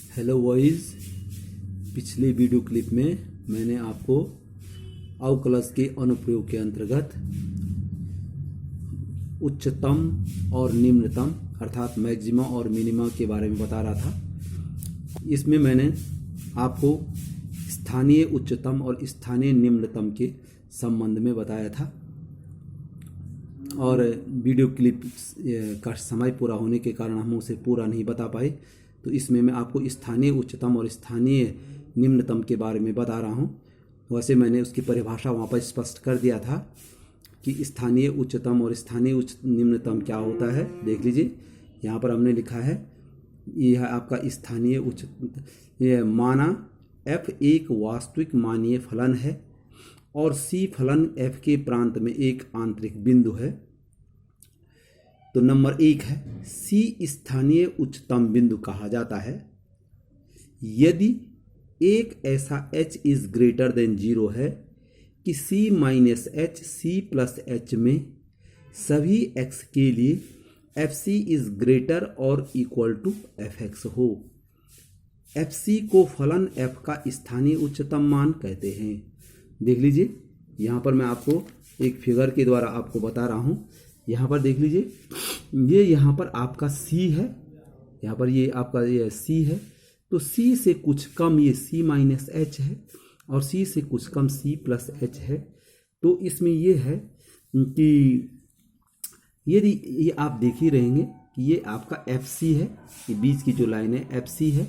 Hello boys. पिछले video clip में मैंने आपको अवकलज के अनुप्रयोग के अंतर्गत उच्चतम और निम्नतम अर्थात मैक्सिमा और मिनिमा के बारे में बता रहा था। इसमें मैंने आपको स्थानीय उच्चतम और स्थानीय निम्नतम के संबंध में बताया था और वीडियो क्लिप का समय पूरा होने के कारण हम उसे पूरा नहीं बता पाए, तो इसमें मैं आपको स्थानीय उच्चतम और स्थानीय निम्नतम के बारे में बता रहा हूँ। वैसे मैंने उसकी परिभाषा वहाँ पर स्पष्ट कर दिया था कि स्थानीय उच्चतम और स्थानीय निम्नतम क्या होता है। देख लीजिए, यहाँ पर हमने लिखा है, यह है आपका स्थानीय उच्च माना f एक वास्तविक मानीय फलन है और c फलन f के प्रांत में एक आंतरिक बिंदु है। तो नंबर 1 है, c स्थानीय उच्चतम बिंदु कहा जाता है यदि एक ऐसा h इज ग्रेटर देन 0 है कि c minus h c plus h में सभी x के लिए fc इज ग्रेटर और इक्वल टू fx हो। fc को फलन f का स्थानीय उच्चतम मान कहते हैं। देख लीजिए, यहाँ पर मैं आपको एक फिगर के द्वारा आपको बता रहा हूँ। यहाँ पर देख लीजिए, ये यहाँ पर आपका c है, यहाँ पर ये आपका ये c है, तो c से कुछ कम ये c माइनस h है और c से कुछ कम c प्लस h है। तो इसमें ये है कि यदि ये आप देख ही रहेंगे कि ये आपका fc है, ये बीच की जो लाइन है fc है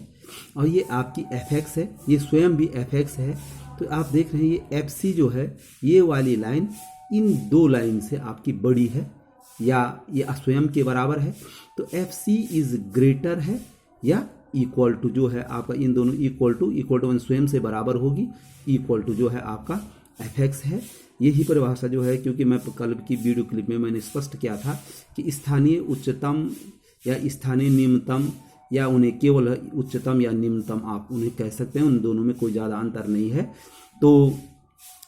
और ये आपकी fx है, ये स्वयं भी fx है। तो आप देख रहे हैं ये fc जो है, ये वाली लाइन इन दो लाइन से आपकी बड़ी है या ये स्वयं के बराबर है। तो fc इज ग्रेटर है या इक्वल टू जो है आपका, इन दोनों इक्वल टू स्वयं से बराबर होगी, इक्वल टू जो है आपका fx है। यही परिभाषा जो है, क्योंकि मैं कल की वीडियो क्लिप में मैंने स्पष्ट किया था कि स्थानीय उच्चतम या स्थानीय निम्नतम या उन्हें केवल उच्चतम या निम्नतम आप उन्हें कह सकते हैं, उन दोनों में कोई ज़्यादा अंतर नहीं है। तो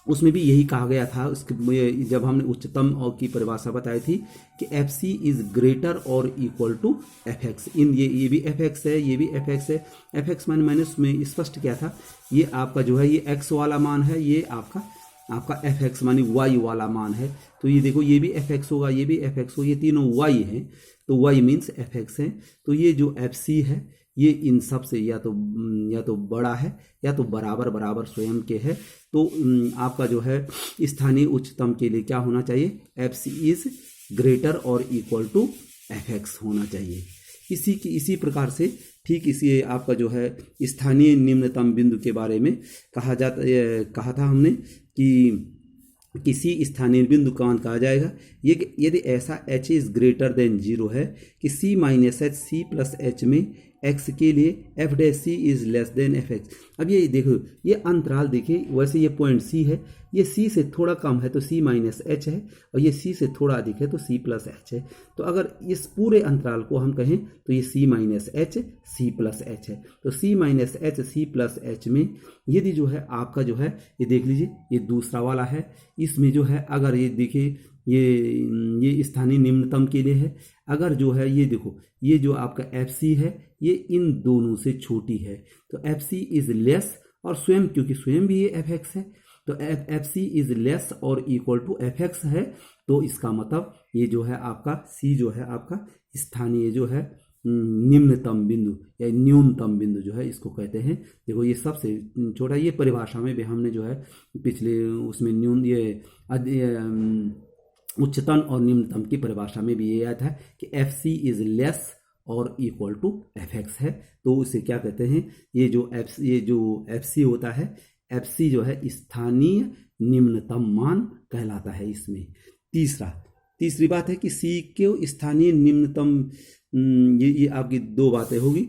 उसमें भी यही कहा गया था उसके, जब हमने उच्चतम और की परिभाषा बताई थी कि fc इज ग्रेटर और इक्वल टू fx। इन ये भी fx है, ये भी fx है। fx मैंने उसमें स्पष्ट किया था, ये आपका जो है ये x वाला मान है, ये आपका fx मानी y वाला मान है। तो ये देखो, ये भी fx होगा, ये भी fx होगा, ये तीनों y हैं, तो y मीन्स fx है। तो ये जो fc है ये इन सब से या तो बड़ा है या तो बराबर स्वयं के है। तो आपका जो है स्थानीय उच्चतम के लिए क्या होना चाहिए, fc इज ग्रेटर और इक्वल टू fx होना चाहिए। इसी प्रकार से ठीक इसी आपका जो है स्थानीय निम्नतम बिंदु के बारे में कहा था हमने कि किसी स्थानीय बिंदु का मान कहा जाएगा ये यदि ऐसा h इज ग्रेटर देन 0 है कि c minus h c plus h में x के लिए f dash c is less then fx। अब ये देखो, ये अंतराल देखिए, वैसे ये पॉइंट c है, ये c से थोड़ा कम है तो c माइनस h है और ये c से थोड़ा अधिक है तो c प्लस h है। तो अगर इस पूरे अंतराल को हम कहें तो ये c minus h c plus h है। तो c minus h c plus h में यदि जो है आपका जो है, ये देख लीजिए, ये दूसरा वाला है, इसमें जो है अगर ये देखिए ये स्थानीय निम्नतम के लिए है। अगर जो है ये देखो, ये जो आपका fc है ये इन दोनों से छोटी है, तो fc इज लेस और स्वयं, क्योंकि स्वयं भी ये fx है, तो fc इज लेस और इक्वल टू fx है। तो इसका मतलब ये जो है आपका c जो है आपका स्थानीय जो है निम्नतम बिंदु या न्यूनतम बिंदु जो है इसको कहते हैं। देखो, ये सबसे छोटा, ये परिभाषा में भी हमने जो है पिछले उसमें उच्चतम और निम्नतम की परिभाषा में भी ये आया था कि fc इज लेस और इक्वल टू fx है। तो उसे क्या कहते हैं, ये जो fc होता है, fc जो है स्थानीय निम्नतम मान कहलाता है। इसमें तीसरी बात है कि c के स्थानीय निम्नतम, ये आपकी दो बातें होगी,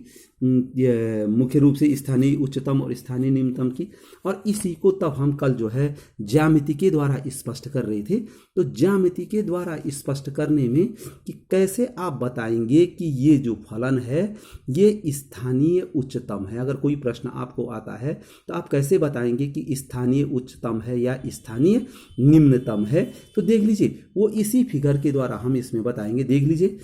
ये मुख्य रूप से स्थानीय उच्चतम और स्थानीय निम्नतम की, और इसी को तब हम कल जो है ज्यामिति के द्वारा स्पष्ट कर रहे थे। तो ज्यामिति के द्वारा स्पष्ट करने में कि कैसे आप बताएंगे कि ये जो फलन है ये स्थानीय उच्चतम है। अगर कोई प्रश्न आपको आता है तो आप कैसे बताएंगे कि स्थानीय उच्चतम है या स्थानीय निम्नतम है। तो देख लीजिए, वो इसी फिगर के द्वारा हम इसमें बताएंगे। देख लीजिए,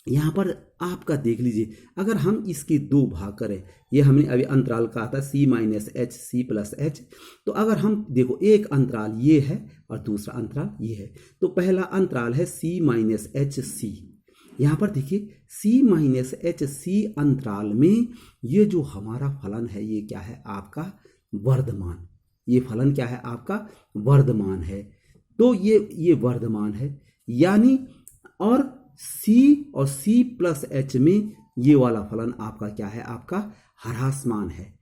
यहाँ पर आपका देख लीजिए, अगर हम इसके दो भाग करें, ये हमने अभी अंतराल कहा था c minus h c plus h, तो अगर हम देखो एक अंतराल ये है और दूसरा अंतराल ये है, तो पहला अंतराल है c माइनस एच सी। यहाँ पर देखिए c माइनस एच सी अंतराल में ये जो हमारा फलन है ये क्या है आपका वर्धमान, ये फलन क्या है आपका वर्धमान है। तो ये वर्धमान है, यानी और c और c प्लस एच में ये वाला फलन आपका क्या है आपका ह्रासमान है।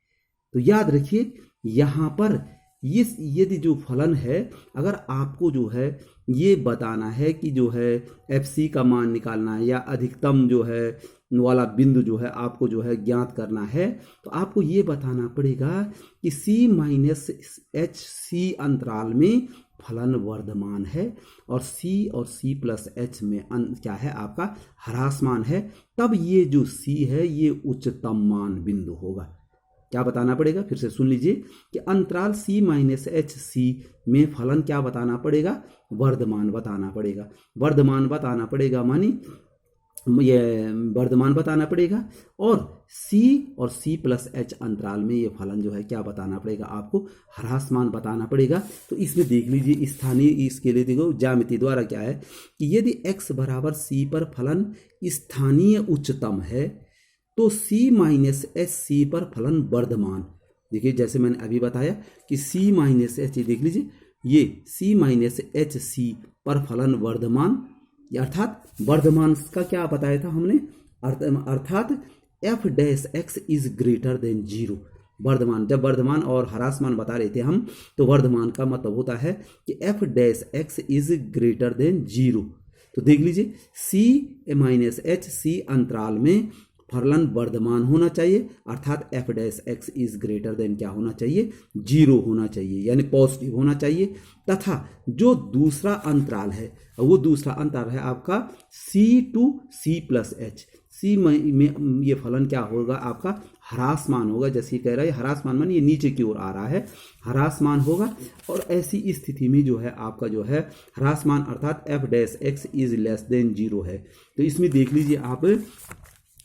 तो याद रखिए यहाँ पर इस यदि जो फलन है, अगर आपको जो है ये बताना है कि जो है एफ सी का मान निकालना है या अधिकतम जो है वाला बिंदु जो है आपको जो है ज्ञात करना है, तो आपको ये बताना पड़ेगा कि c माइनस एच सी अंतराल में फलन वर्धमान है और c और c प्लस एच में क्या है आपका ह्रासमान है, तब ये जो c है ये उच्चतम मान बिंदु होगा। क्या बताना पड़ेगा, फिर से सुन लीजिए कि अंतराल c माइनस एच सी में फलन क्या बताना पड़ेगा, वर्धमान बताना पड़ेगा। वर्धमान बताना पड़ेगा मानी ये वर्धमान बताना पड़ेगा, और c और c प्लस एच अंतराल में ये फलन जो है क्या बताना पड़ेगा आपको ह्रासमान बताना पड़ेगा। तो इसमें देख लीजिए स्थानीय, इसके लिए देखो ज्यामिति द्वारा क्या है कि यदि x बराबर c पर फलन स्थानीय उच्चतम है तो c माइनस एच सी पर फलन वर्धमान। देखिए जैसे मैंने अभी बताया कि c माइनस एच, देख लीजिए ये c माइनस एच सी पर फलन वर्धमान, अर्थात वर्धमान का क्या बताया था हमने, अर्थात f dash x is greater than zero. वर्धमान, जब वर्धमान और ह्रासमान बता रहे थे हम, तो वर्धमान का मतलब होता है कि F dash x is greater than zero. तो देख लीजिए c माइनस एच सी अंतराल में फलन वर्धमान होना चाहिए, अर्थात f dash x is greater then क्या होना चाहिए, जीरो होना चाहिए, यानी पॉजिटिव होना चाहिए। तथा जो दूसरा अंतराल है वो दूसरा अंतराल है आपका c to c plus h. c में ये फलन क्या होगा आपका ह्रासमान होगा, जैसे कह रहा है ह्रासमान मान ये नीचे की ओर आ रहा है, ह्रासमान होगा। और ऐसी स्थिति में जो है आपका जो है ह्रासमान अर्थात f dash x is less than zero है। तो इसमें देख लीजिए आप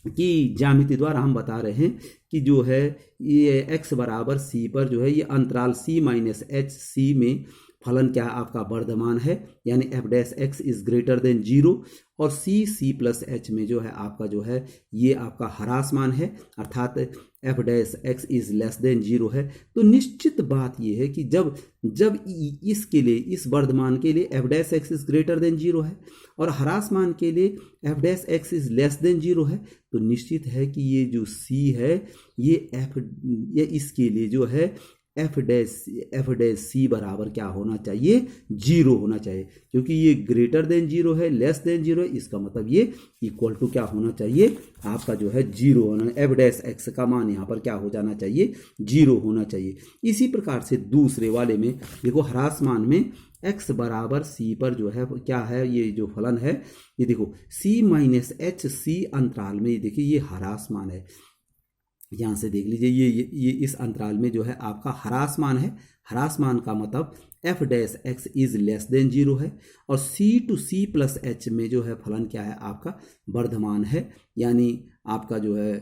कि ज्यामिति द्वारा हम बता रहे हैं कि जो है ये x बराबर c पर जो है ये अंतराल c माइनस एच सी में फलन क्या है आपका वर्धमान है, यानी F dash x is greater than zero, और c प्लस एच में जो है आपका जो है ये आपका ह्रासमान है, अर्थात f dash x is less than zero है। तो निश्चित बात ये है कि जब इसके लिए, इस वर्धमान के लिए F dash x is greater than zero है और ह्रासमान के लिए F dash x is less than zero है, तो निश्चित है कि ये जो c है ये इसके लिए जो है एफ डैश सी बराबर क्या होना चाहिए, जीरो होना चाहिए, क्योंकि ये ग्रेटर देन जीरो है, लेस देन जीरो है, इसका मतलब ये इक्वल टू क्या होना चाहिए आपका जो है जीरो होना, एफ डैश एक्स का मान यहाँ पर क्या हो जाना चाहिए, जीरो होना चाहिए। इसी प्रकार से दूसरे वाले में देखो ह्रासमान में x बराबर c पर जो है क्या है, ये जो फलन है ये देखो c माइनस एच सी अंतराल में, ये देखिए ये ह्रासमान है, यहाँ से देख लीजिए ये इस अंतराल में जो है आपका ह्रासमान है। ह्रासमान का मतलब f dash x is less than zero है, और c to c plus h में जो है फलन क्या है आपका वर्धमान है, यानी आपका जो है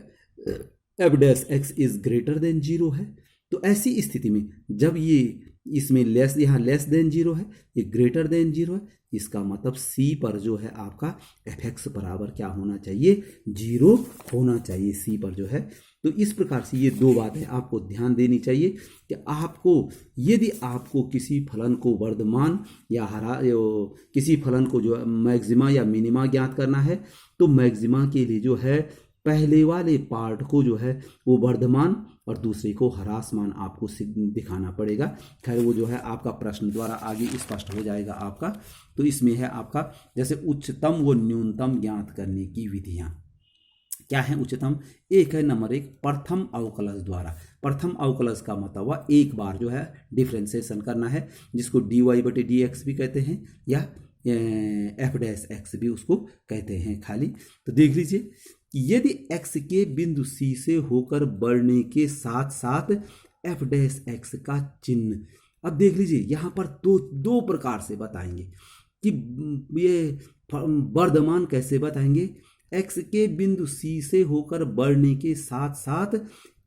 F dash x is greater than zero है। तो ऐसी स्थिति में जब ये इसमें लेस, यहाँ लेस देन जीरो है, ये ग्रेटर देन जीरो है, इसका मतलब c पर जो है आपका एफ एक्स बराबर क्या होना चाहिए, जीरो होना चाहिए c पर जो है। तो इस प्रकार से ये दो बातें आपको ध्यान देनी चाहिए कि आपको यदि आपको किसी फलन को वर्धमान या किसी फलन को जो मैक्सिमा या मिनिमा ज्ञात करना है, तो मैक्सिमा के लिए जो है पहले वाले पार्ट को जो है वो वर्धमान और दूसरे को ह्रासमान आपको दिखाना पड़ेगा। खैर वो जो है आपका प्रश्न द्वारा आगे स्पष्ट हो जाएगा आपका। तो इसमें है आपका जैसे उच्चतम व न्यूनतम ज्ञात करने की विधियां क्या है। उच्चतम एक है नंबर एक प्रथम अवकलज द्वारा। प्रथम अवकलज का मतलब हुआ एक बार जो है डिफ्रेंसिएशन करना है, जिसको dy बटे डी एक्स भी कहते हैं या एफ डैश एक्स भी उसको कहते हैं खाली। तो देख लीजिए यदि x के बिंदु C से होकर बढ़ने के साथ साथ एफ डैश एक्स का चिन्ह, अब देख लीजिए यहाँ पर दो प्रकार से बताएंगे कि ये वर्धमान कैसे बताएंगे। एक्स के बिंदु सी से होकर बढ़ने के साथ साथ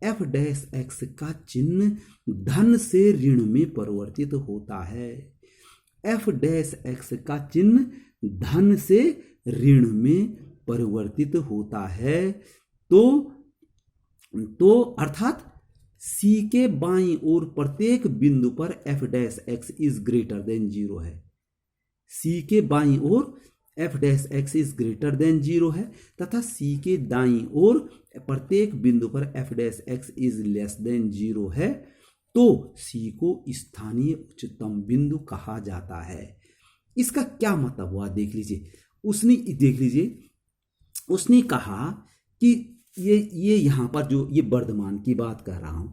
एफ डैश एक्स का चिन्ह धन से ऋण में परिवर्तित होता है। एफ डैश एक्स का चिन्ह धन से ऋण में परिवर्तित होता है। तो अर्थात सी के बाईं ओर प्रत्येक बिंदु पर F dash x is greater than 0 है। सी के बाईं ओर F dash x is greater than 0 है तथा सी के दाईं ओर प्रत्येक बिंदु पर F dash x is less than 0 है तो सी को स्थानीय उच्चतम बिंदु कहा जाता है। इसका क्या मतलब हुआ देख लीजिए। उसने कहा कि ये यहां पर जो ये वर्धमान की बात कर रहा हूं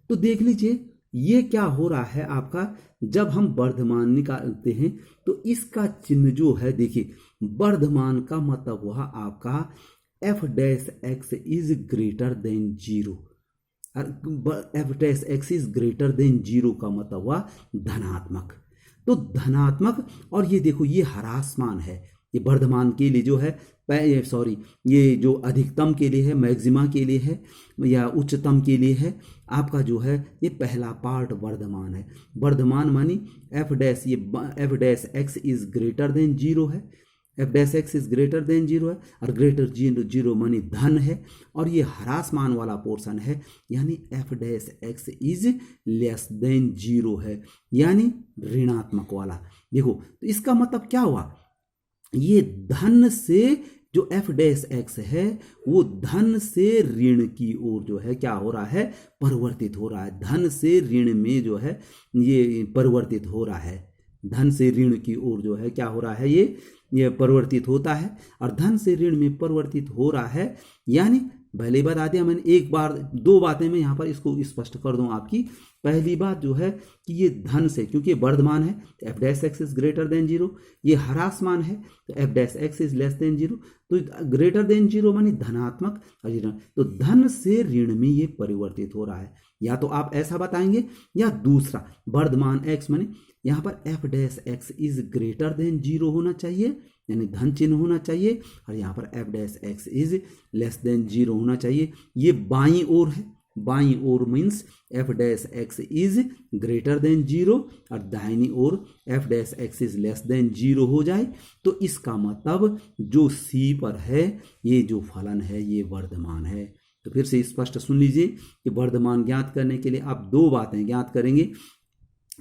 तो देख लीजिए ये क्या हो रहा है आपका। जब हम वर्धमान निकालते हैं तो इसका चिन्ह जो है देखिए, वर्धमान का मतलब हुआ आपका F dash x is greater than 0। F dash x is greater than 0 का मतलब हुआ धनात्मक। तो धनात्मक, और ये देखो ये ह्रासमान है, ये वर्धमान के लिए जो है ये जो अधिकतम के लिए है, मैक्सिमा के लिए है या उच्चतम के लिए है आपका जो है ये पहला पार्ट वर्धमान है। वर्धमान मानी F dash x is greater than 0 है, F dash x is greater than 0 है और ग्रेटर 0 मानी धन है। और ये ह्रासमान वाला पोर्शन है यानी F dash x is less than 0 है यानी ऋणात्मक वाला। देखो तो इसका मतलब क्या हुआ, ये धन से जो एफ डैश एक्स है वो धन से ऋण की ओर जो है क्या हो रहा है, परिवर्तित हो रहा है। धन से ऋण में जो है ये परिवर्तित हो रहा है, धन से ऋण की ओर जो है क्या हो रहा है, ये परिवर्तित होता है। और धन से ऋण में परिवर्तित हो रहा है यानी पहले बता दिया मैंने, एक बार दो बातें मैं यहाँ पर इसको स्पष्ट कर दूं आपकी। पहली बात जो है कि ये धन से, क्योंकि वर्धमान है तो F dash x is greater than 0, ये ह्रासमान है तो F dash x is less than 0, तो ग्रेटर देन 0 मानी धनात्मक, तो धन से ऋण में ये परिवर्तित हो रहा है। या तो आप ऐसा बताएंगे या दूसरा वर्धमान एक्स मानी यहाँ पर F dash x is greater than 0 होना चाहिए यानी धन चिन्ह होना चाहिए और यहाँ पर F dash x is less than 0 होना चाहिए। ये बाईं ओर है, बाईं ओर means F dash x is greater than 0 और दाहिनी ओर F dash x is less than 0 हो जाए तो इसका मतलब जो सी पर है ये जो फलन है ये वर्धमान है। तो फिर से स्पष्ट सुन लीजिए कि वर्धमान ज्ञात करने के लिए आप दो बातें ज्ञात करेंगे।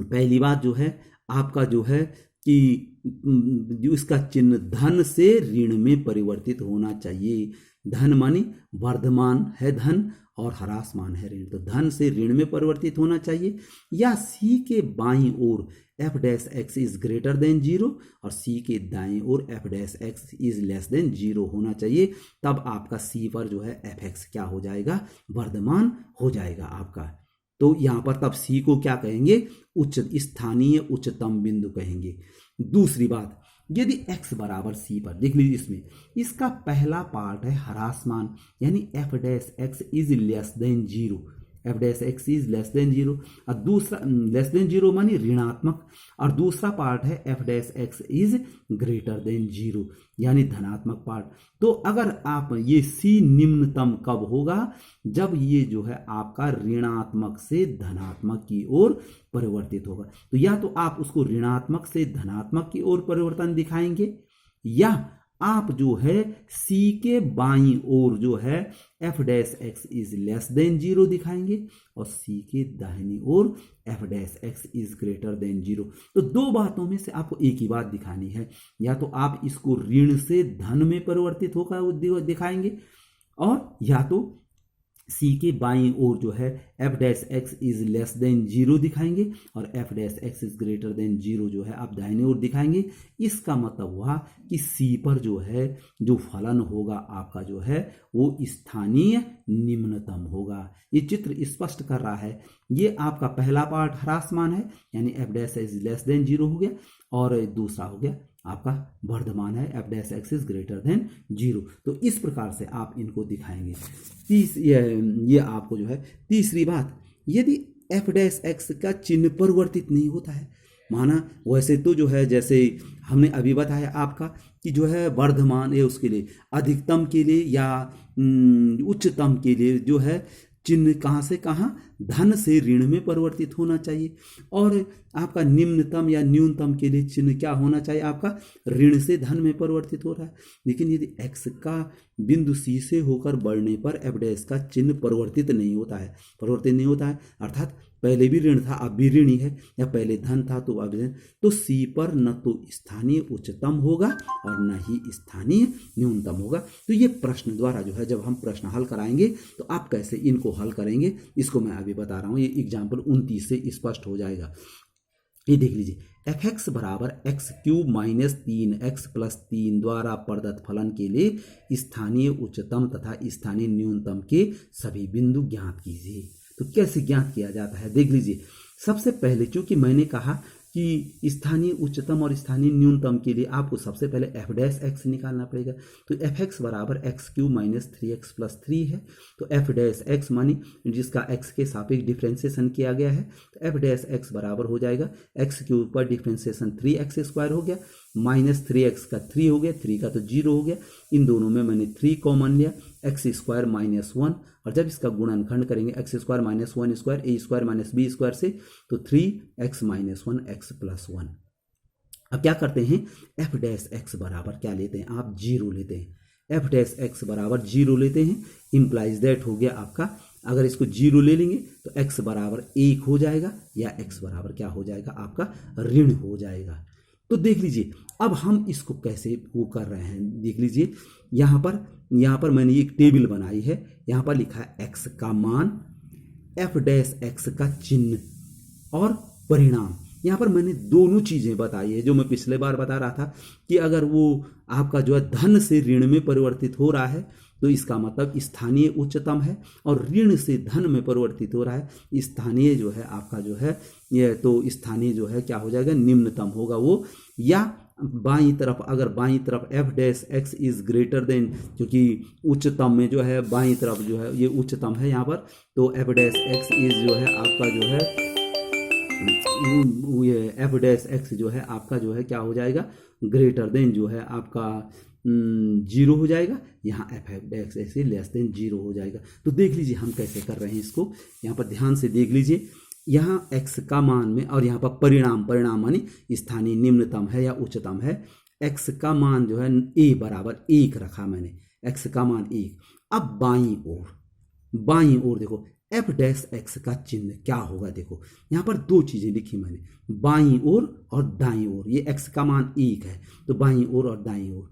पहली बात जो है आपका जो है कि जो इसका चिन्ह धन से ऋण में परिवर्तित होना चाहिए। धन मानी वर्धमान है धन और ह्रासमान है ऋण, तो धन से ऋण में परिवर्तित होना चाहिए। या सी के बाईं ओर F dash x is greater than 0 और सी के दाईं ओर F dash x is less than 0 होना चाहिए। तब आपका सी पर जो है एफ एक्स क्या हो जाएगा, वर्धमान हो जाएगा आपका। तो यहाँ पर तब सी को क्या कहेंगे, स्थानीय उच्चतम बिंदु कहेंगे। दूसरी बात, यदि x बराबर c पर देख लीजिए, इसमें इसका पहला पार्ट है ह्रासमान यानी F dash x is less than 0, F dash x is less than 0 और दूसरा लेस देन 0 मानी ऋणात्मक, और दूसरा पार्ट है F dash x is greater than 0 यानी धनात्मक पार्ट। तो अगर आप ये सी निम्नतम कब होगा, जब ये जो है आपका ऋणात्मक से धनात्मक की ओर परिवर्तित होगा। तो या तो आप उसको ऋणात्मक से धनात्मक की ओर परिवर्तन दिखाएंगे या आप जो है सी के बाईं ओर जो है F dash x is less than 0 दिखाएंगे और सी के दाहिनी ओर F dash x is greater than 0। तो दो बातों में से आपको एक ही बात दिखानी है, या तो आप इसको ऋण से धन में परिवर्तित होकर दिखाएंगे और या तो सी के बाईं ओर जो है F dash x is less than 0 दिखाएंगे और F dash x is greater than 0 जो है आप दाहिनी ओर दिखाएंगे। इसका मतलब हुआ कि सी पर जो है जो फलन होगा आपका जो है वो स्थानीय निम्नतम होगा। ये चित्र स्पष्ट कर रहा है। ये आपका पहला पार्ट ह्रासमान है यानी F dash is less than 0 हो गया और दूसरा हो गया आपका वर्धमान है F dash x is greater than 0। तो इस प्रकार से आप इनको दिखाएंगे। ये आपको जो है तीसरी बात, यदि एफ डैश एक्स का चिन्ह परिवर्तित नहीं होता है माना वैसे तो जो है जैसे हमने अभी बताया आपका कि जो है वर्धमान है उसके लिए अधिकतम के लिए या उच्चतम के लिए जो है चिन्ह कहाँ से कहाँ धन से ऋण में परिवर्तित होना चाहिए, और आपका निम्नतम या न्यूनतम के लिए चिन्ह क्या होना चाहिए, आपका ऋण से धन में परिवर्तित हो रहा है। लेकिन यदि x का बिंदु C से होकर बढ़ने पर f डैश का चिन्ह परिवर्तित नहीं होता है, अर्थात पहले भी ऋण था अब भी ऋण ही है, या पहले धन था तो अब ऋण, तो C पर न तो स्थानीय उच्चतम होगा और न ही स्थानीय न्यूनतम होगा। तो ये प्रश्न द्वारा जो है जब हम प्रश्न हल कराएंगे तो आप कैसे इनको हल करेंगे इसको मैं अभी बता रहा हूँ। ये एग्जाम्पल 29 से स्पष्ट हो जाएगा। ये देख लीजिए एफ एक्स बराबर x cube minus 3x plus 3 द्वारा प्रदत्त फलन के लिए स्थानीय उच्चतम तथा स्थानीय न्यूनतम के सभी बिंदु ज्ञात कीजिए। तो कैसे ज्ञात किया जाता है देख लीजिए। सबसे पहले चूंकि मैंने कहा कि स्थानीय उच्चतम और स्थानीय न्यूनतम के लिए आपको सबसे पहले एफ डैश एक्स निकालना पड़ेगा। तो एफ एक्स बराबर x cube minus 3x plus 3 है, तो एफ डैश एक्स मानी जिसका एक्स के सापेक्ष डिफ्रेंसिएशन किया गया है, तो एफ डैश एक्स बराबर हो जाएगा एक्स क्यूब पर डिफ्रेंसिएशन 3x स्क्वायर हो गया माइनस 3x का 3 हो गया, 3 का तो 0 हो गया। इन दोनों में मैंने 3 कॉमन लिया, एक्स स्क्वायर माइनस 1, और जब इसका गुणनखंड करेंगे एक्स स्क्वायर माइनस 1 स्क्वायर ए स्क्वायर माइनस बी स्क्वायर से, तो 3x माइनस 1 एक्स प्लस 1। अब क्या करते हैं, एफ डैश एक्स बराबर क्या लेते हैं आप, 0 लेते हैं। एफ डैश एक्स बराबर 0 लेते हैं, इंप्लाइज दैट हो गया आपका, अगर इसको 0 ले लेंगे तो x बराबर 1 हो जाएगा, या x बराबर क्या हो जाएगा आपका ऋण हो जाएगा। तो देख लीजिए अब हम इसको कैसे वो कर रहे हैं, देख लीजिए यहाँ पर मैंने एक टेबल बनाई है, यहाँ पर लिखा है x का मान, एफ डैश एक्स का चिन्ह और परिणाम। यहाँ पर मैंने दोनों चीजें बताई है जो मैं पिछले बार बता रहा था कि अगर वो आपका जो है धन से ऋण में परिवर्तित हो रहा है तो इसका मतलब स्थानीय उच्चतम है, और ऋण से धन में परिवर्तित हो रहा है स्थानीय जो है आपका जो है ये, तो स्थानीय जो है क्या हो जाएगा निम्नतम होगा वो, या बाईं तरफ अगर बाईं तरफ F dash x is greater then, क्योंकि उच्चतम में जो है बाईं तरफ जो है ये उच्चतम है यहाँ पर, तो एफ डैश एक्स इज जो है आपका जो है ये एफ डैश एक्स जो है आपका जो है क्या हो जाएगा ग्रेटर देन जो है आपका 0 हो जाएगा, यहाँ F dash x less than 0 हो जाएगा। तो देख लीजिए हम कैसे कर रहे हैं इसको, यहाँ पर ध्यान से देख लीजिए, यहाँ x का मान में और यहाँ पर परिणाम मानी स्थानीय निम्नतम है या उच्चतम है, x का मान जो है a बराबर 1 रखा मैंने, x का मान 1। अब बाईं ओर देखो एफ डैश एक्स का चिन्ह क्या होगा, देखो यहाँ पर दो चीजें लिखी मैंने, बाईं ओर और दाईं ओर। ये x का मान 1 है तो बाईं ओर और दाईं ओर,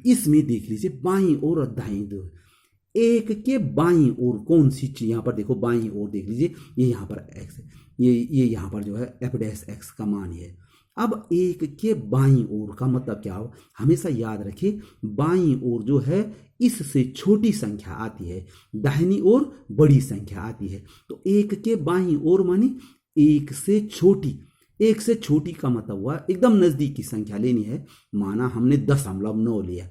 इसमें देख लीजिए बाईं ओर और दाईं ओर, एक के बाईं ओर कौन सी चीज, यहाँ पर देखो बाईं ओर देख लीजिए, ये यहाँ पर x है, ये यहाँ पर जो है एफ डैश एक्स का मान है। अब एक के बाईं ओर का मतलब क्या हो, हमेशा याद रखिए बाईं ओर जो है इससे छोटी संख्या आती है, दाहिनी ओर बड़ी संख्या आती है। तो एक के बाईं ओर मानी एक से छोटी का मतलब हुआ एकदम नजदीक की संख्या लेनी है। माना हमने 0.9 लिया,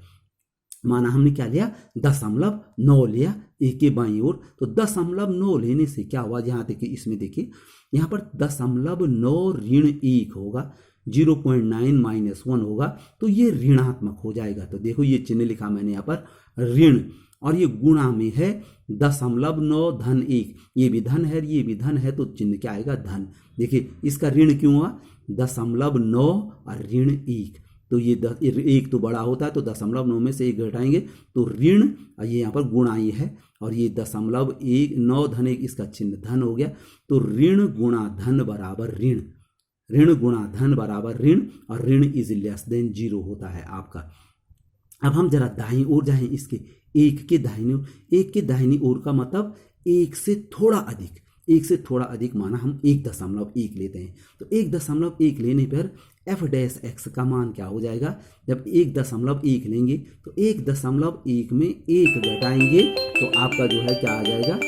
माना हमने क्या लिया 0.9 लिया एक के बाईं ओर, तो 0.9 लेने से क्या हुआ, यहाँ देखिए इसमें देखिए यहाँ पर 0.9 ऋण 1 होगा, 0.9 माइनस 1 होगा, तो ये ऋणात्मक हो जाएगा। तो देखो ये चिन्ह लिखा मैंने यहाँ पर ऋण, और ये गुणा में है 0.9 धन 1, ये भी धन है ये भी धन है, तो चिन्ह क्या आएगा धन। देखिए इसका ऋण क्यों हुआ, 0.9 और ऋण 1, तो ये 1 तो बड़ा होता है तो 0.9 में से 1 घटाएंगे तो ऋण, और ये यहाँ पर गुणाई है, और ये 0.9 धन 1 इसका चिन्ह धन हो गया। तो ऋण गुणा धन बराबर ऋण, ऋण गुणा धन बराबर ऋण, और ऋण इज लेस देन 0 होता है आपका। अब हम जरा दाईं ओर जाएं, इसके एक के दाहिनी ओर का मतलब एक से थोड़ा अधिक, माना हम 1.1 लेते हैं, तो 1.1 लेने पर एफ डैश एक्स का मान क्या हो जाएगा, जब 1.1 लेंगे तो 1.1 में 1 घटाएंगे तो आपका जो है क्या आ जाएगा,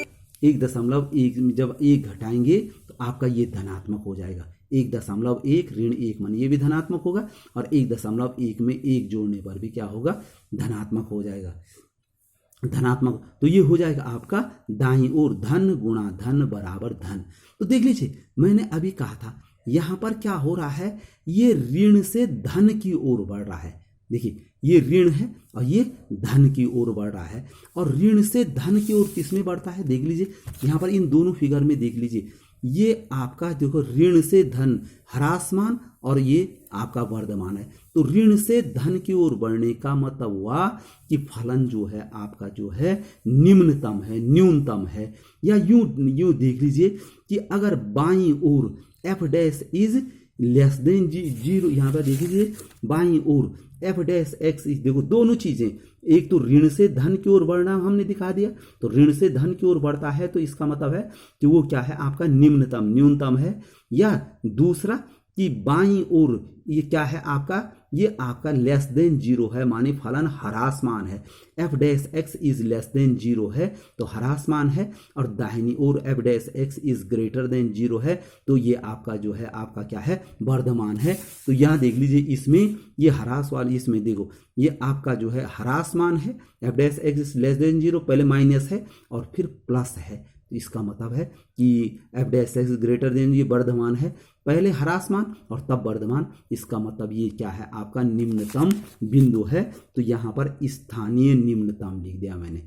1.1 में जब 1 घटाएंगे तो आपका ये धनात्मक हो जाएगा। 1.1 ऋण 1 मान ये भी धनात्मक होगा, और 1.1 में 1 जोड़ने पर भी क्या होगा धनात्मक हो जाएगा, धनात्मक। तो ये हो जाएगा आपका दाईं ओर धन गुणा धन बराबर धन। तो देख लीजिए मैंने अभी कहा था यहाँ पर क्या हो रहा है, ये ऋण से धन की ओर बढ़ रहा है। देखिए ये ऋण है और ये धन की ओर बढ़ रहा है, और ऋण से धन की ओर किसमें बढ़ता है, देख लीजिए यहाँ पर इन दोनों फिगर में देख लीजिए, ये आपका देखो ऋण से धन ह्रासमान और ये आपका वर्धमान है। तो ऋण से धन की ओर बढ़ने का मतलब हुआ कि फलन जो है आपका जो है निम्नतम है, न्यूनतम है। या यूं देख लीजिए कि अगर बाईं ओर F dash is less than zero, यहाँ पर देख लीजिए बाईं ओर एफ डैश एक्स, देखो दोनों चीजें, एक तो ऋण से धन की ओर बढ़ना हमने दिखा दिया, तो ऋण से धन की ओर बढ़ता है तो इसका मतलब है कि वो क्या है आपका निम्नतम, न्यूनतम है। या दूसरा कि बाईं ओर ये क्या है आपका, ये आपका लेस देन जीरो है, माने फलन ह्रासमान है। F dash x is less than zero है तो ह्रासमान है, और दाहिनी ओर F dash x is greater than zero है तो ये आपका जो है आपका क्या है, वर्धमान है। तो यहाँ देख लीजिए इसमें ये ह्रास वाली, इसमें देखो ये आपका जो है ह्रासमान है, F dash x is less than zero, पहले माइनस है और फिर प्लस है, तो इसका मतलब है कि F dash x greater than, ये वर्धमान है, पहले ह्रासमान और तब वर्धमान, इसका मतलब ये क्या है आपका निम्नतम बिंदु है। तो यहाँ पर स्थानीय निम्नतम लिख दिया मैंने।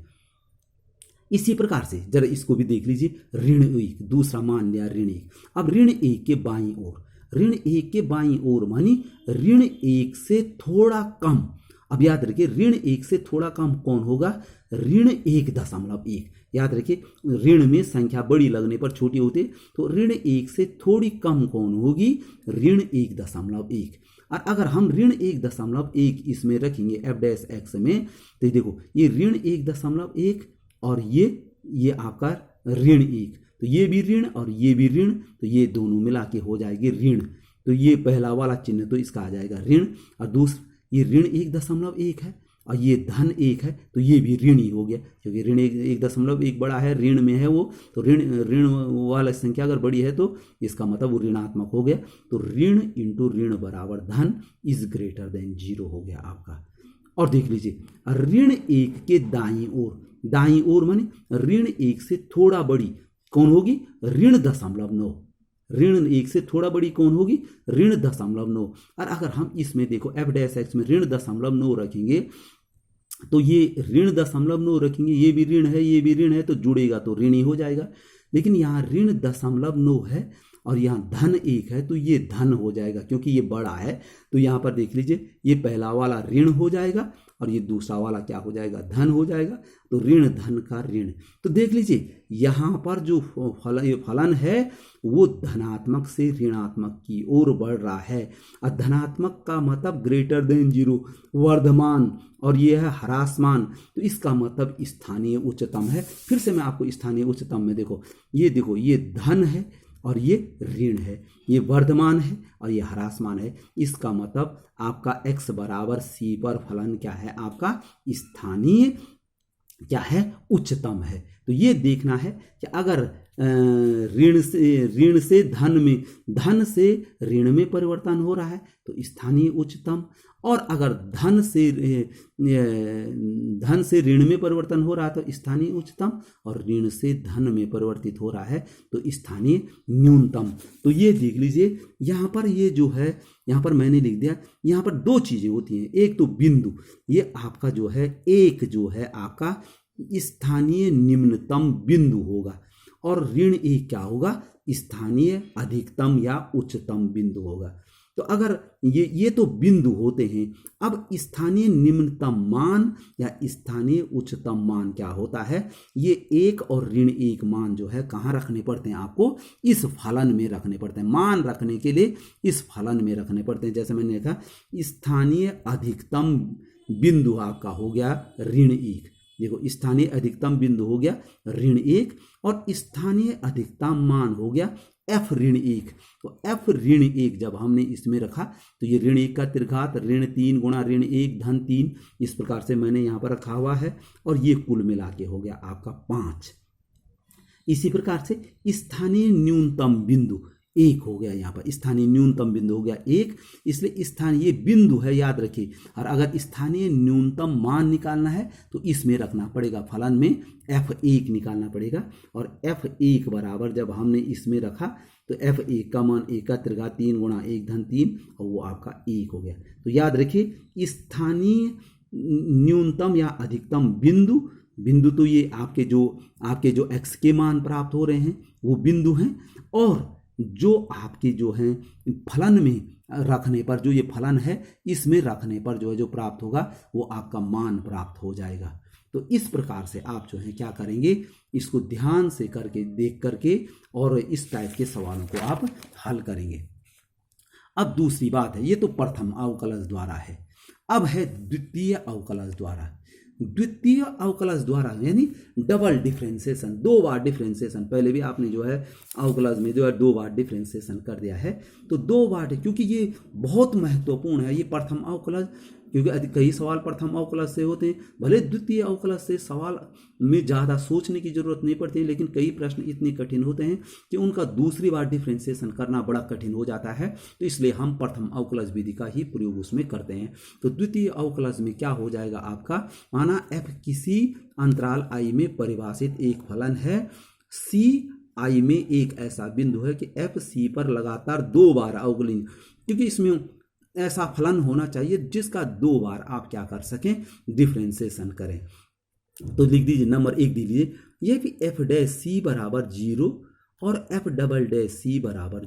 इसी प्रकार से जरा इसको भी देख लीजिए, ऋण 1, दूसरा मान लिया ऋण 1। अब ऋण 1 के बाईं ओर, ऋण 1 के बाईं ओर मानी ऋण 1 से थोड़ा कम। अब याद रखिए ऋण 1 से थोड़ा कम कौन होगा, ऋण 1.1। याद रखिए ऋण में संख्या बड़ी लगने पर छोटी होती है, तो ऋण 1 से थोड़ी कम कौन होगी, ऋण 1.1। और अगर हम ऋण 1.1 इसमें रखेंगे एफ डैश एक्स में, तो देखो ये ऋण 1.1 और ये आपका ऋण 1, तो ये भी ऋण और ये भी ऋण, तो ये दोनों मिला के हो जाएगी ऋण। तो ये पहला वाला चिन्ह तो इसका आ जाएगा ऋण, और दूसरा ये ऋण 1.1 है और ये धन 1 है, तो ये भी ऋण ही हो गया, क्योंकि ऋण 1.1 बड़ा है, ऋण में है वो, तो ऋण वाला संख्या अगर बड़ी है तो इसका मतलब वो ऋणात्मक हो गया। तो ऋण इंटू ऋण बराबर धन इज ग्रेटर देन जीरो हो गया आपका। और देख लीजिए ऋण 1 के दाईं ओर माने ऋण 1 से थोड़ा बड़ी कौन होगी, ऋण 0.9। ऋण 1 से थोड़ा बड़ी कौन होगी, ऋण 0.9। और अगर हम इसमें देखो एफ डैश एक्स में ऋण 0.9 रखेंगे, तो ये ऋण 0.9 रखेंगे, ये भी ऋण है ये भी ऋण है, तो जुड़ेगा तो ऋण ही हो जाएगा। लेकिन यहाँ ऋण 0.9 है और यहाँ धन 1 है, तो ये धन हो जाएगा क्योंकि ये बड़ा है। तो यहाँ पर देख लीजिए ये पहला वाला ऋण हो जाएगा और ये दूसरा वाला क्या हो जाएगा, धन हो जाएगा। तो ऋण धन का ऋण, तो देख लीजिए यहाँ पर जो फलन है वो धनात्मक से ऋणात्मक की ओर बढ़ रहा है। और धनात्मक का मतलब ग्रेटर देन जीरो, वर्धमान, और ये है ह्रासमान, तो इसका मतलब स्थानीय उच्चतम है। फिर से मैं आपको स्थानीय उच्चतम में देखो ये धन है और ये ऋण है, ये वर्धमान है और ये ह्रासमान है। इसका मतलब आपका x बराबर c पर फलन क्या है आपका स्थानीय क्या है, उच्चतम है। तो ये देखना है कि अगर ऋण से धन से ऋण में परिवर्तन हो रहा है तो स्थानीय उच्चतम, और अगर धन से ऋण में परिवर्तन हो रहा है तो स्थानीय उच्चतम, और ऋण से धन में परिवर्तित हो रहा है तो स्थानीय न्यूनतम। तो ये देख लीजिए यहाँ पर ये जो है, यहाँ पर मैंने लिख दिया, यहाँ पर दो चीजें होती हैं। एक तो बिंदु, ये आपका जो है एक जो है आपका स्थानीय निम्नतम बिंदु होगा, और ऋण 1 क्या होगा, स्थानीय अधिकतम या उच्चतम बिंदु होगा। तो अगर ये तो बिंदु होते हैं, अब स्थानीय निम्नतम मान या स्थानीय उच्चतम मान क्या होता है, ये 1 और ऋण 1 मान जो है कहाँ रखने पड़ते हैं, आपको इस फलन में रखने पड़ते हैं। मान रखने के लिए इस फलन में रखने पड़ते हैं। जैसे मैंने देखा स्थानीय अधिकतम बिंदु आपका हो गया ऋण 1, देखो स्थानीय अधिकतम बिंदु हो गया ऋण 1, और स्थानीय अधिकतम मान हो गया f ऋण 1। तो f ऋण 1 जब हमने इसमें रखा तो ये ऋण 1 का तिर्घात ऋण 3 गुणा ऋण 1 धन 3, इस प्रकार से मैंने यहाँ पर रखा हुआ है, और ये कुल मिला के हो गया आपका 5। इसी प्रकार से स्थानीय न्यूनतम बिंदु 1 हो गया, यहाँ पर स्थानीय न्यूनतम बिंदु हो गया 1, इसलिए स्थानीय बिंदु है, याद रखिए। और अगर स्थानीय न्यूनतम मान निकालना है तो इसमें रखना पड़ेगा, फलन में f1 निकालना पड़ेगा। और f1 बराबर जब हमने इसमें रखा तो f1 का मान 1 का त्रिघात 3 गुणा 1 धन 3 और वो आपका 1 हो गया। तो याद रखिए स्थानीय न्यूनतम या अधिकतम बिंदु तो ये आपके जो x के मान प्राप्त हो रहे हैं वो बिंदु हैं, और जो आपके जो हैं फलन में रखने पर, जो ये फलन है इसमें रखने पर जो है जो प्राप्त होगा वो आपका मान प्राप्त हो जाएगा। तो इस प्रकार से आप जो है क्या करेंगे, इसको ध्यान से करके देख करके और इस टाइप के सवालों को आप हल करेंगे। अब दूसरी बात है, ये तो प्रथम अवकलज द्वारा है, अब है द्वितीय अवकलज द्वारा। द्वितीय अवकलज द्वारा यानी डबल डिफरेंशिएशन, 2 बार डिफरेंशिएशन। पहले भी आपने जो है अवकलज में जो है 2 बार डिफरेंशिएशन कर दिया है, तो 2 बार, क्योंकि ये बहुत महत्वपूर्ण है ये प्रथम अवकलज, क्योंकि कई सवाल प्रथम अवकलज से होते हैं। भले द्वितीय अवकलज से सवाल में ज़्यादा सोचने की जरूरत नहीं पड़ती है, लेकिन कई प्रश्न इतने कठिन होते हैं कि उनका दूसरी बार डिफरेंशिएशन करना बड़ा कठिन हो जाता है, तो इसलिए हम प्रथम अवकलज विधि का ही प्रयोग उसमें करते हैं। तो द्वितीय अवकलज में क्या हो जाएगा आपका, माना f किसी अंतराल i में परिभाषित एक फलन है, c i में एक ऐसा बिंदु है कि f c पर लगातार 2 बार अवकलन, क्योंकि इसमें ऐसा फलन होना चाहिए जिसका 2 बार आप क्या कर सकें, डिफरेंशिएशन करें। तो लिख दीजिए नंबर 1 दीजिए, यह कि f डैश c बराबर 0 और f डबल डैश c बराबर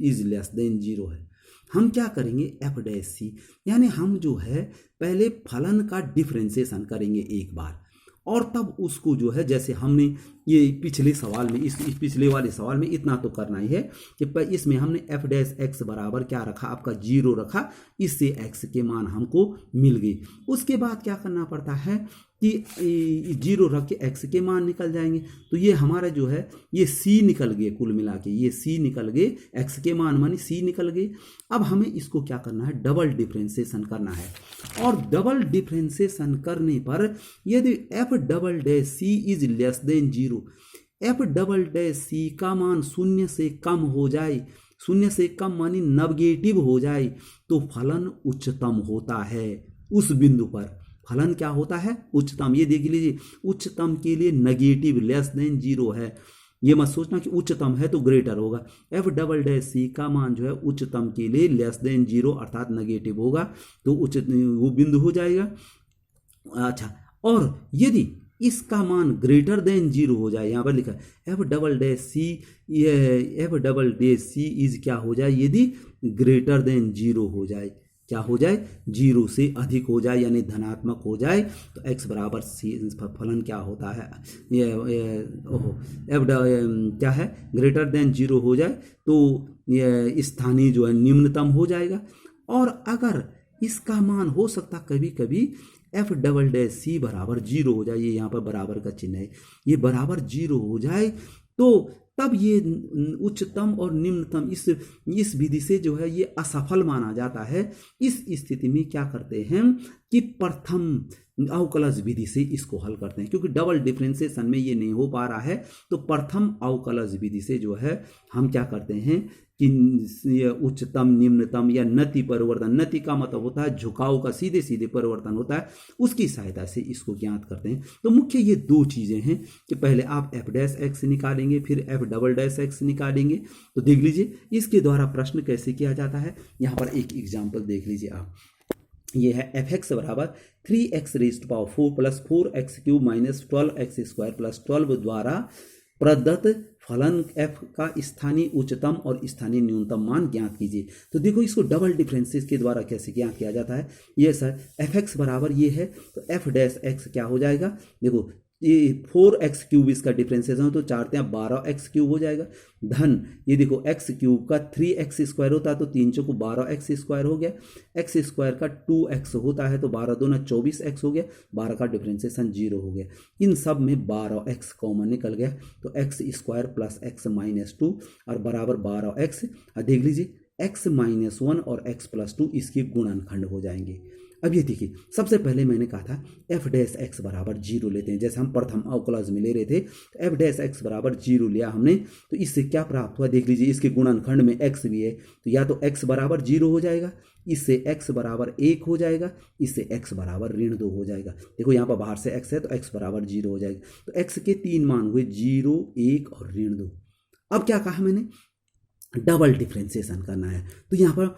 इज लेस देन 0 है। हम क्या करेंगे, f डैश c यानी हम जो है पहले फलन का डिफरेंशिएशन करेंगे एक बार, और तब उसको जो है, जैसे हमने ये पिछले सवाल में इस पिछले वाले सवाल में इतना तो करना ही है कि इसमें हमने f डैश x बराबर क्या रखा, आपका 0 रखा, इससे x के मान हमको मिल गई। उसके बाद क्या करना पड़ता है कि 0 रख के x के मान निकल जाएंगे। तो ये हमारा जो है ये c निकल गए, कुल मिला के ये c निकल गए, x के मान मानी c निकल गए। अब हमें इसको क्या करना है, डबल डिफरेंशिएशन करना है, और डबल डिफरेंशिएशन करने पर यदि f double dash c is less than 0, f double dash c का मान 0 से कम हो जाए, 0 से कम मानी नेगेटिव हो जाए, तो फलन उच्चतम होता है। उस बिंदु पर फलन क्या होता है, उच्चतम। ये देख लीजिए, उच्चतम के लिए नेगेटिव लेस देन 0 है, ये मत सोचना कि उच्चतम है तो ग्रेटर होगा। f डबल डैश c का मान जो है उच्चतम के लिए लेस देन 0 अर्थात नेगेटिव होगा, तो वो बिंदु हो जाएगा। अच्छा, और यदि इसका मान ग्रेटर देन 0 हो जाए, यहाँ पर लिखा है f डबल डैश c, ये f double dash c is क्या हो जाए, यदि ग्रेटर देन 0 हो जाए, क्या हो जाए, 0 से अधिक हो जाए यानी धनात्मक हो जाए, तो x बराबर c, फलन क्या होता है, f क्या है, ग्रेटर देन 0 हो जाए तो ये स्थानीय जो है निम्नतम हो जाएगा। और अगर इसका मान हो सकता कभी कभी f डबल डैश c बराबर 0 हो जाए, ये यहाँ पर बराबर का चिन्ह है, ये बराबर 0 हो जाए, तो तब ये उच्चतम और निम्नतम इस विधि से जो है ये असफल माना जाता है। इस स्थिति में क्या करते हैं कि प्रथम अवकलज विधि से इसको हल करते हैं, क्योंकि डबल डिफरेंशिएशन में ये नहीं हो पा रहा है, तो प्रथम अवकलज विधि से जो है हम क्या करते हैं कि उच्चतम निम्नतम या नति परिवर्तन, नति का मतलब होता है झुकाव का सीधे सीधे परिवर्तन होता है, उसकी सहायता से इसको ज्ञात करते हैं। तो मुख्य ये 2 चीजें हैं कि पहले आप f डैश x निकालेंगे, फिर f डबल डैश x निकालेंगे। तो देख लीजिए इसके द्वारा प्रश्न कैसे किया जाता है, यहाँ पर एक एग्जाम्पल देख लीजिए आप, ये है f(x) बराबर 3x raise to power 4 plus 4x cube minus 12x square plus 12 द्वारा प्रदत्त फलन f का स्थानीय उच्चतम और स्थानीय न्यूनतम मान ज्ञात कीजिए। तो देखो इसको डबल डिफरेंसेस के द्वारा कैसे ज्ञात किया जाता है। ये सर f(x) बराबर ये है, तो f डैश x क्या हो जाएगा, देखो ये 4x क्यूब इसका डिफरेंशिएशन हो तो 4 × 12x क्यूब हो जाएगा, धन ये देखो x क्यूब का 3x स्क्वायर होता है तो 3 × 12x स्क्वायर हो गया, x स्क्वायर का 2x होता है तो 12 दूना 24x हो गया, 12 का डिफरेंशिएशन 0 हो गया। इन सब में 12x कॉमन निकल गया तो x square plus x minus 2 और बराबर 12x। देख लीजिए x माइनस 1 और x प्लस 2 इसके गुणनखंड हो जाएंगे। अब ये देखिए, सबसे पहले मैंने कहा था एफ डैश एक्स बराबर 0 लेते हैं, जैसे हम प्रथम अवकलज में ले रहे थे, तो एफ डैश एक्स बराबर 0 लिया हमने, तो इससे क्या प्राप्त हुआ देख लीजिए, इसके गुणनखंड में एक्स भी है, तो या तो एक्स बराबर 0 हो जाएगा, इससे एक्स बराबर 1 हो जाएगा, इससे एक्स बराबर -2 हो जाएगा। देखो यहाँ पर बाहर से एक्स है तो एक्स बराबर 0 हो जाएगा। तो एक्स के 3 मान हुए 0, 1 और -2। अब क्या कहा मैंने, डबल डिफ्रेंसिएशन करना है, तो यहाँ पर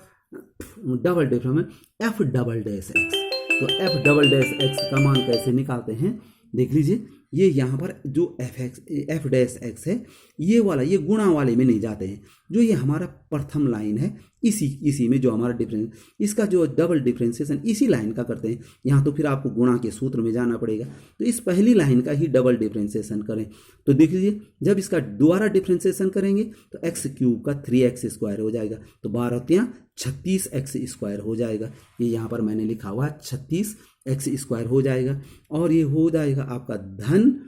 डबल डिफ्रेंस में एफ डबल डैश एक्स, तो एफ डबल डैश एक्स का मान कैसे निकालते हैं देख लीजिए, ये यहाँ पर जो एफ डैश एक्स है, ये वाला, ये गुणा वाले में नहीं जाते हैं, जो ये हमारा प्रथम लाइन है इसी में जो हमारा डिफरेंस, इसका जो डबल डिफ्रेंसिएशन इसी लाइन का करते हैं। यहाँ तो फिर आपको गुणा के सूत्र में जाना पड़ेगा, तो इस पहली लाइन का ही डबल डिफ्रेंसिएशन करें। तो देख लीजिए, जब इसका दोबारा डिफ्रेंसिएशन करेंगे तो एक्स क्यूब का 3x स्क्वायर हो जाएगा, तो 12 36x स्क्वायर हो जाएगा। ये यहाँ पर मैंने लिखा हुआ 36x स्क्वायर हो जाएगा, और ये हो जाएगा आपका धन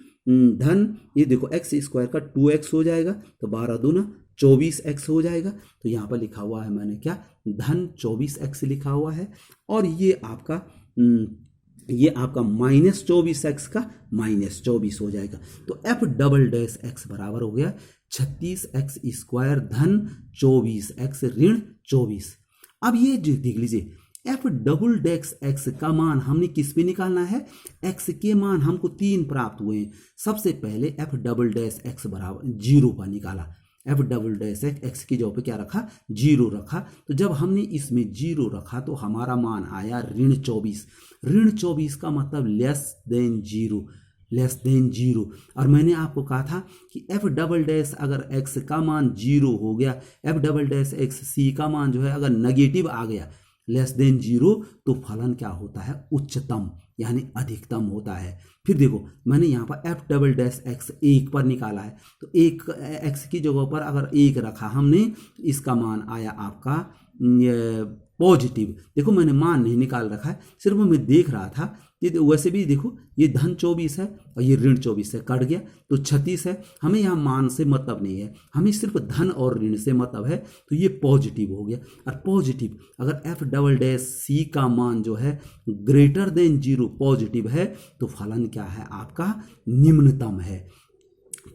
ये देखो एक्स स्क्वायर का 2x हो जाएगा, तो 12 दूना 24x हो जाएगा। तो यहाँ पर लिखा हुआ है मैंने क्या, धन 24x लिखा हुआ है, और ये आपका -24x का -24 हो जाएगा। तो एफ डबल डैश एक्स बराबर हो गया 36x स्क्वायर धन 24x ऋण 24। अब ये जो देख लीजिए, एफ डबल डैश एक्स का मान हमने किस पे निकालना है, एक्स के मान हमको 3 प्राप्त हुए हैं। सबसे पहले एफ डबल डैश एक्स बराबर 0 पर निकाला, एफ डबल डैश एक्स की जगह पे क्या रखा, 0 रखा। तो जब हमने इसमें 0 रखा तो हमारा मान आया ऋण 24। ऋण 24 का मतलब लेस देन 0। और मैंने आपको कहा था कि एफ डबल डैश अगर एक्स का मान 0 हो गया, एफ डबल डैश एक्स सी का मान जो है अगर नेगेटिव आ गया लेस देन 0, तो फलन क्या होता है, उच्चतम यानी अधिकतम होता है। फिर देखो, मैंने यहाँ पर एफ डबल डैश एक्स 1 पर निकाला है, तो 1 एक्स की जगह पर अगर 1 रखा हमने, तो इसका मान आया आपका पॉजिटिव। देखो मैंने मान नहीं निकाल रखा है, सिर्फ मैं देख रहा था। ये वैसे भी देखो, ये धन 24 है और ये ऋण 24 है, कट गया तो 36 है। हमें यहाँ मान से मतलब नहीं है, हमें सिर्फ धन और ऋण से मतलब है, तो ये पॉजिटिव हो गया। और पॉजिटिव अगर एफ डबल डैश सी का मान जो है ग्रेटर देन 0 पॉजिटिव है, तो फलन क्या है आपका, निम्नतम है।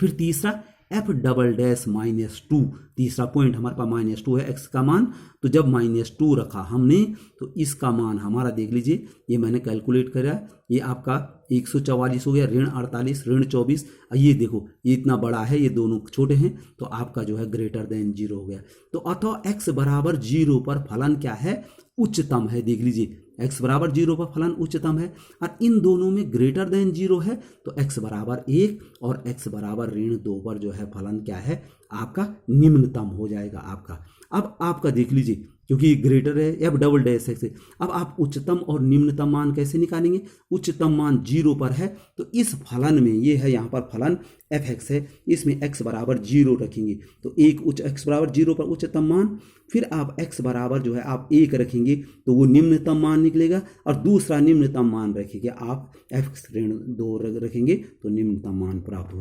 फिर तीसरा एफ डबल डैश -2, तीसरा पॉइंट हमारे पास -2 है एक्स का मान, तो जब -2 रखा हमने, तो इसका मान हमारा देख लीजिए, ये मैंने कैलकुलेट करा, ये आपका 144 हो गया, ऋण 48 ऋण 24। ये देखो, ये इतना बड़ा है, ये दोनों छोटे हैं, तो आपका जो है ग्रेटर देन 0 हो गया। तो अतः एक्स बराबर 0 पर फलन क्या है, उच्चतम है। देख लीजिए, x बराबर 0 पर फलन उच्चतम है, और इन दोनों में ग्रेटर देन 0 है, तो x बराबर 1 और x बराबर ऋण 2 पर जो है फलन क्या है आपका, निम्नतम हो जाएगा आपका। अब आपका देख लीजिए, क्योंकि ग्रेटर है एफ डबल डैश एक्स, अब आप उच्चतम और निम्नतम मान कैसे निकालेंगे, उच्चतम मान 0 पर है, तो इस फलन में ये है यहाँ पर फलन एफ एक्स है, इसमें x बराबर 0 रखेंगे, तो x बराबर 0 पर उच्चतम मान, फिर आप x बराबर जो है आप 1 रखेंगे, तो वो निम्नतम मान निकलेगा, और दूसरा निम्नतम मान रखेंगे आप f ऋण 2 रखेंगे, तो निम्नतम मान प्राप्त हो जाएगा।